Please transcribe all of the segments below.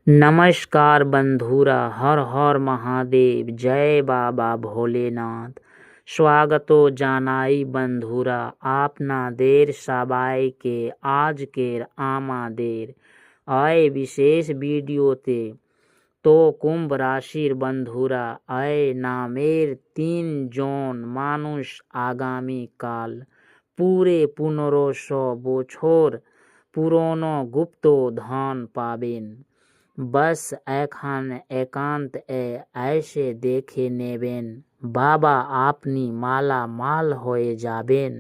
नमस्कार बंधुरा, हर हर महादेव, जय बाबा भोलेनाथ। स्वागतो জানাই বন্ধুরা আপনাদের সবাইকে আজকের আমাদের এই বিশেষ ভিডিওতে। তো কুম্ভ রাশির বন্ধুরা, এই নামের তিনজন মানুষ আগামীকাল পুরে 1500 বছর পুরনো গুপ্ত ধন পাবেন। बस এখন একান্ত এসে দেখে নেবেন, বাবা আপনি মালামাল হয়ে যাবেন।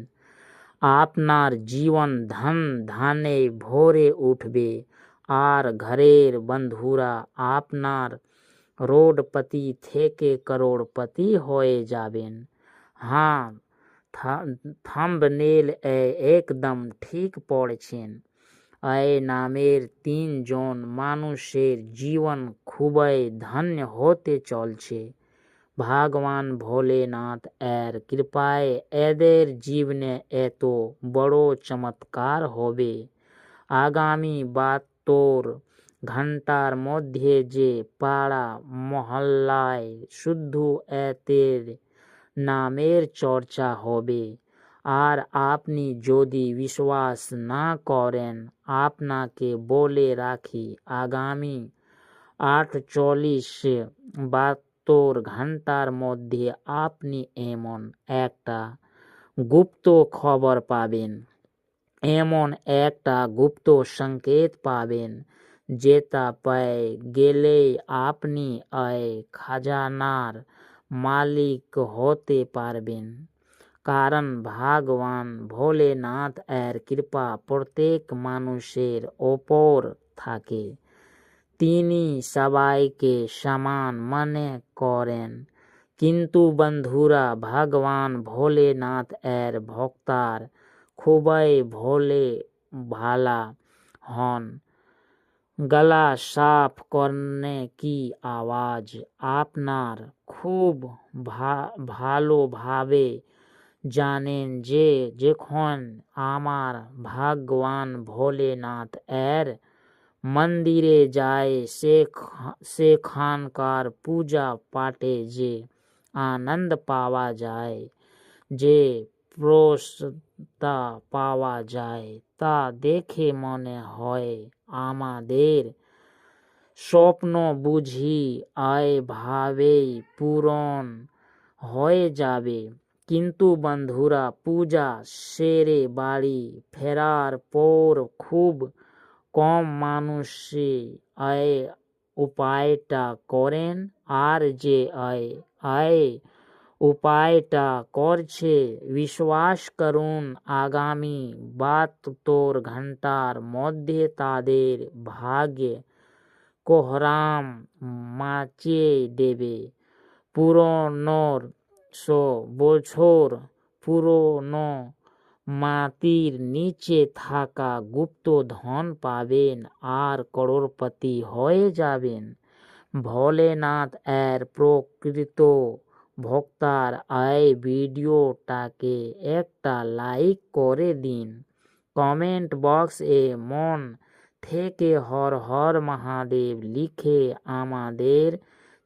আপনার জীবন ধন ধানে ভরে উঠবে আর ঘরের বন্ধুরা আপনার রোডপতি থেকে করোড়পতি হয়ে যাবেন। হ্যাঁ, থাম্বনেল একদম ঠিক পড়েছেন। এই নামের তিনজন মানুষের জীবন খুবই ধন্য হতে চলছে। ভগবান ভোলেনাথ এর কৃপায় এদের জীবনে এত বড় চমৎকার হবে। আগামী 72 ঘন্টার মধ্যে যে পাড়া মহল্লায় শুধু এদের নামের চর্চা হবে। আর আপনি যদি বিশ্বাস না করেন, আপনাকে বলে রাখি, আগামী 48-72 ঘন্টার মধ্যে আপনি এমন একটা গুপ্ত খবর পাবেন, এমন একটা গুপ্ত সংকেত পাবেন, যেটা পেয়ে গেলেই আপনি এই খাজানার মালিক হতে পারবেন। কারণ ভগবান ভোলেনাথ এর কৃপা প্রত্যেক মানুষের ওপর থাকে। তিনি সবাইকে সমান মনে করেন। কিন্তু বন্ধুরা, ভগবান ভোলেনাথ এর ভক্তার খুবই ভোলে ভালা হন। গলা সাফ করনে কি আওয়াজ আপনার খুব ভালোভাবে জানেন যে যখন আমার ভগবান ভোলেনাথ এর মন্দিরে যায় সেখানকার পূজা পাঠে যে আনন্দ পাওয়া যায়, যে প্রসন্নতা পাওয়া যায়, তা দেখে মনে হয় আমাদের স্বপ্ন বুঝি এইভাবেই পূরণ হয়ে যাবে। কিন্তু বন্ধুরা, পূজা সেরে বাড়ি ফেরার পর খুব কম মানুষই এই উপায়টা করেন। আর যে এই উপায়টা করছে, বিশ্বাস করুন, আগামী 72 ঘন্টার মধ্যে তাদের ভাগ্যে কোহরাম মাচিয়ে দেবে। পুরনো 100 বছর পুরনো মাটির নিচে থাকা গুপ্ত ধন পাবেন আর করোড়পতি হয়ে যাবেন। ভোলেনাথ এর প্রকৃত ভক্তার এই ভিডিওটাকে একটা লাইক করে দিন। কমেন্ট বক্সে মন থেকে হর হর মহাদেব লিখে আমাদের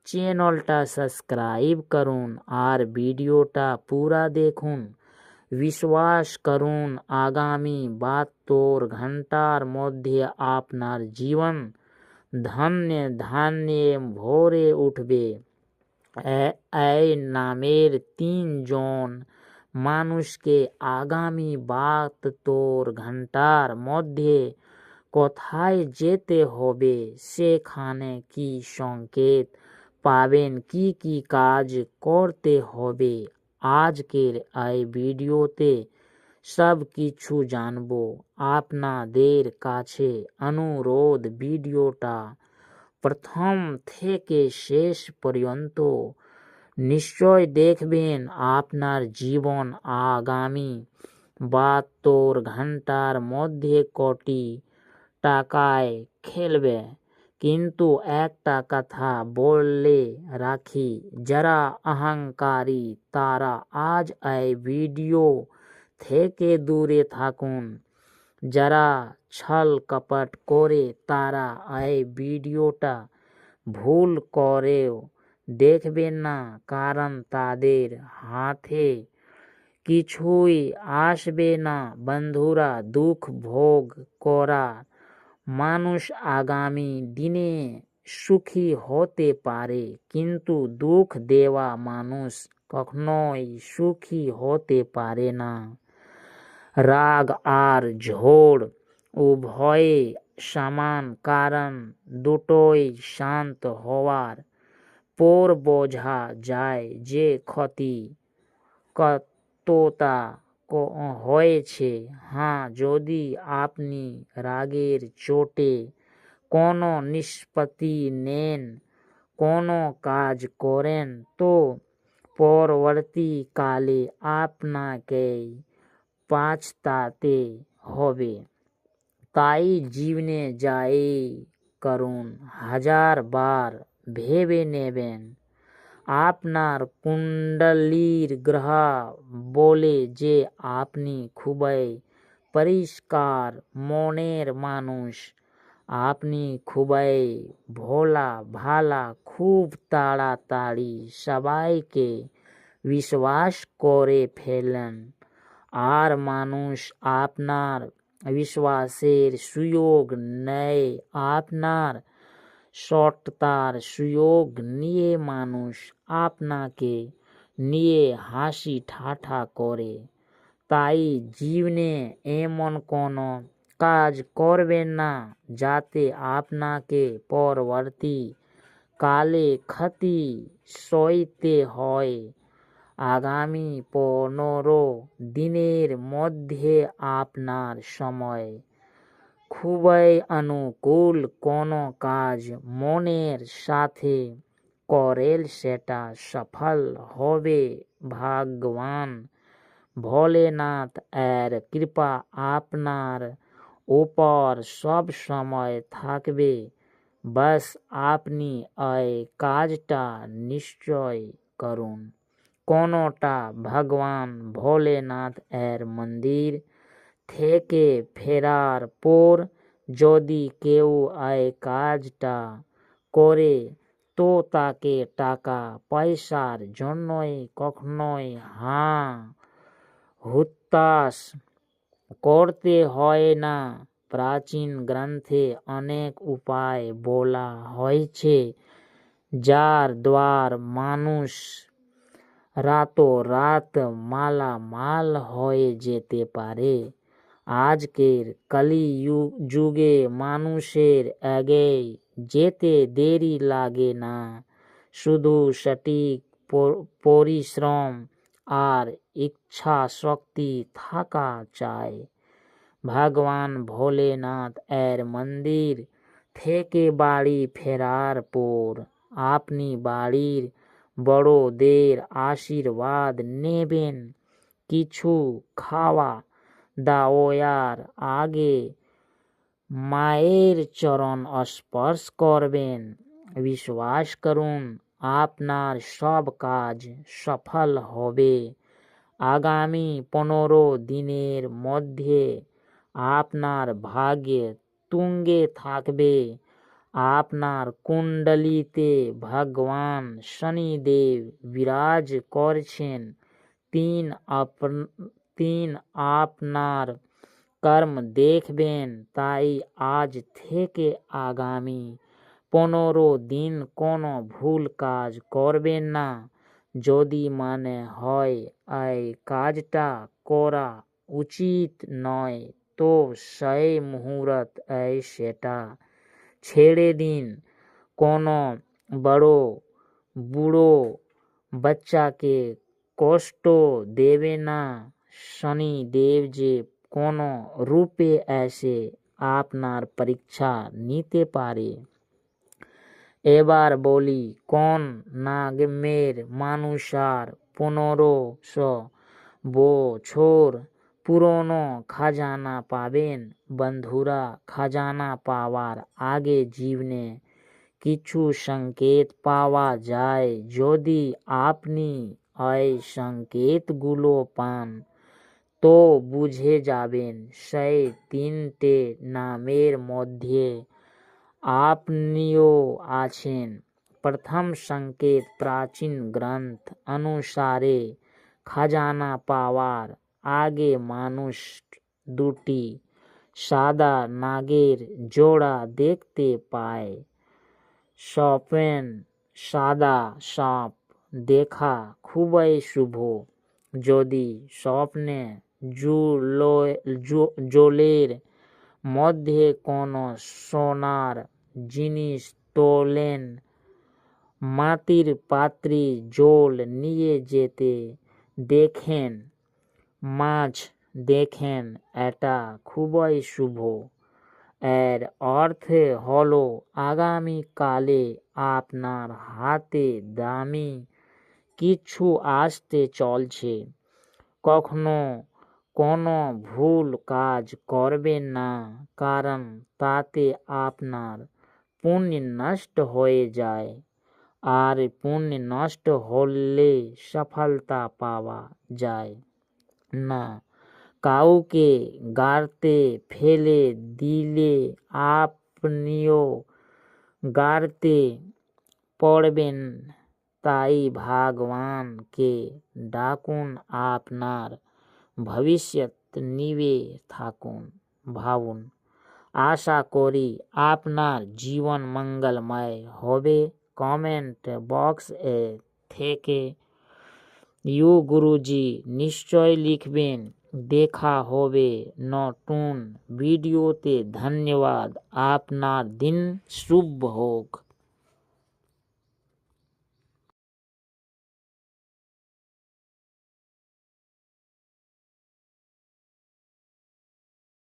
চ্যানেলটা সাবস্ক্রাইব করুন আর ভিডিওটা পুরা দেখুন। বিশ্বাস করুন, আগামী 72 ঘন্টার মধ্যে আপনার জীবন ধন্যে ধন্যে ভরে উঠবে। এই নামের তিনজন মানুষকে আগামী 72 ঘন্টার মধ্যে কোথায় যেতে হবে, সেখানে কি সংকেত পাবেন, কি কি কাজ করতে হবে, আজকের এই ভিডিওতে সব কিছু জানবো। আপনাদের কাছে অনুরোধ, ভিডিওটা প্রথম থেকে শেষ পর্যন্ত নিশ্চয় দেখবেন। আপনার জীবন আগামী 72 ঘন্টার মধ্যে কোটি টাকায় খেলবে। কিন্তু একটা কথা বলে রাখি, যারা অহংকারী তারা আজ এই ভিডিও থেকে দূরে থাকুন। যারা ছল কপট করে তারা এই ভিডিওটা ভুল করেও দেখবেন না, কারণ তাদের হাতে কিছুই আসবে না। বন্ধুরা, দুঃখ ভোগ করা মানুষ আগামী দিনে সুখী হতে পারে, কিন্তু দুঃখ দেওয়া মানুষ কখনোই সুখী হতে পারে না। রাগ আর ঝড় উভয়ে সমান, কারণ দুটোই শান্ত হওয়ার পর বোঝা যায় যে ক্ষতি কতটা হয়েছে। হ্যাঁ, যদি আপনি রাগের চোটে কোনো নিষ্পত্তি নেন, কোনো কাজ করেন, তো পরবর্তীকালে আপনাকেই পস্তাতে হবে। তাই জীবনে যাই করুন, 1000 বার ভেবে নেবেন। আপনার কুণ্ডলীর গ্রহ বলে যে আপনি খুবই পরিষ্কার মনের মানুষ, আপনি খুবই ভোলা ভালা, খুব তাড়াতাড়ি সবাইকে বিশ্বাস করে ফেলেন, আর মানুষ আপনার বিশ্বাসের সুযোগ নেয়। আপনার সততার সুযোগ নিয়ে মানুষ আপনাকে নিয়ে হাসি ঠাট্টা করে। তাই জীবনে এমন কোনো কাজ করবেন না যাতে আপনাকে পরবর্তী কালে ক্ষতি সইতে হয়। আগামী 15 দিনের মধ্যে আপনার সময় খুবই অনুকূল। কোনো কাজ মনের সাথে করেল সেটা সফল হবে। ভগবান ভোলেনাথ এর কৃপা আপনার উপর সব সময় থাকবে। বাস আপনি এই কাজটা নিশ্চয় করুন। কোনোটা ভগবান ভোলেনাথ এর মন্দির থেকে ফেরার পর যদি কেউ এই কাজটা করে, তো তাকে টাকা পয়সার জন্যই কখনোই হুতাশ করতে হয় না। প্রাচীন গ্রন্থে অনেক উপায় বলা হয়েছে যার দ্বারা মানুষ রাতোরাত মালামাল হয়ে যেতে পারে। আজকের কলিযুগে মানুষের এগিয়ে যেতে দেরি লাগে না, শুধু সঠিক পরিশ্রম আর ইচ্ছা শক্তি থাকা চাই। ভগবান ভোলেনাথ এর মন্দির থেকে বাড়ি ফেরার পর আপনি বাড়ির বড়দের আশীর্বাদ নেবেন। কিছু খাওয়া দাওয়ার আগে মায়ের চরণ স্পর্শ করবেন। বিশ্বাস করুন, আপনার সব কাজ সফল হবে। আগামী 15 দিনের মধ্যে আপনার ভাগ্য তুঙ্গে থাকবে। আপনার কুণ্ডলিতে ভগবান শনিদেব বিরাজ করছেন। তিন আপনার কর্ম দেখবেন। তাই আজ থেকে আগামী 15 দিন কোনো ভুল কাজ করবেন না। যদি মনে হয় এই কাজটা করা উচিত নয়, তো সেই মুহূর্ত সেটা ছেড়ে দিন। কোনো বড় বুড়ো বাচ্চাকে কষ্ট দেবে না। শনিদেব যে কোনো রূপে এসে আপনার পরীক্ষা নিতে পারে। এবার বলি, কোন নামের মানুষার 1500 বছর পুরনো খাজানা পাবেন? বন্ধুরা, খাজানা পাওয়ার আগে জীবনে কিছু সংকেত পাওয়া যায়। যদি আপনি এই সংকেতগুলো পান, তো বুঝে যাবেন সেই তিনটে নামের মধ্যে আপনিও আছেন। প্রথম সংকেত প্রাচীন গ্রন্থ অনুসারে খাজানা পাওয়ার আগে মানুষ দুটি সাদা নাগের জোড়া দেখতে পায়। স্বপ্ন সাদা সাপ দেখা খুবই শুভ। যদি স্বপ্নে জলের মধ্যে কোনো সোনার জিনিস তোলেন, মাটির পাত্রে জল নিয়ে যেতে দেখেন, মাছ দেখেন, এটা খুবই শুভ। এর অর্থ হলো আগামীকালে আপনার হাতে দামি কিছু আসতে চলছে। কখনো কোনো ভুল কাজ করবেন না, কারণ তাতে আপনার পুণ্য নষ্ট হয়ে যায়, আর পুণ্য নষ্ট হলে সফলতা পাওয়া যায় না। কাউকে গর্তে ফেলে দিলে আপনিও গর্তে পড়বেন। তাই ভগবানকে ডাকুন, আপনার ভবিষ্যৎ নিয়ে ভাবুন। আশা করি আপনার জীবন মঙ্গলময় হবে। কমেন্ট বক্স এ থেকে ইউ গুরুজি নিশ্চয় লিখবেন। দেখা হবে নতুন ভিডিওতে। ধন্যবাদ। আপনার দিন শুভ হোক।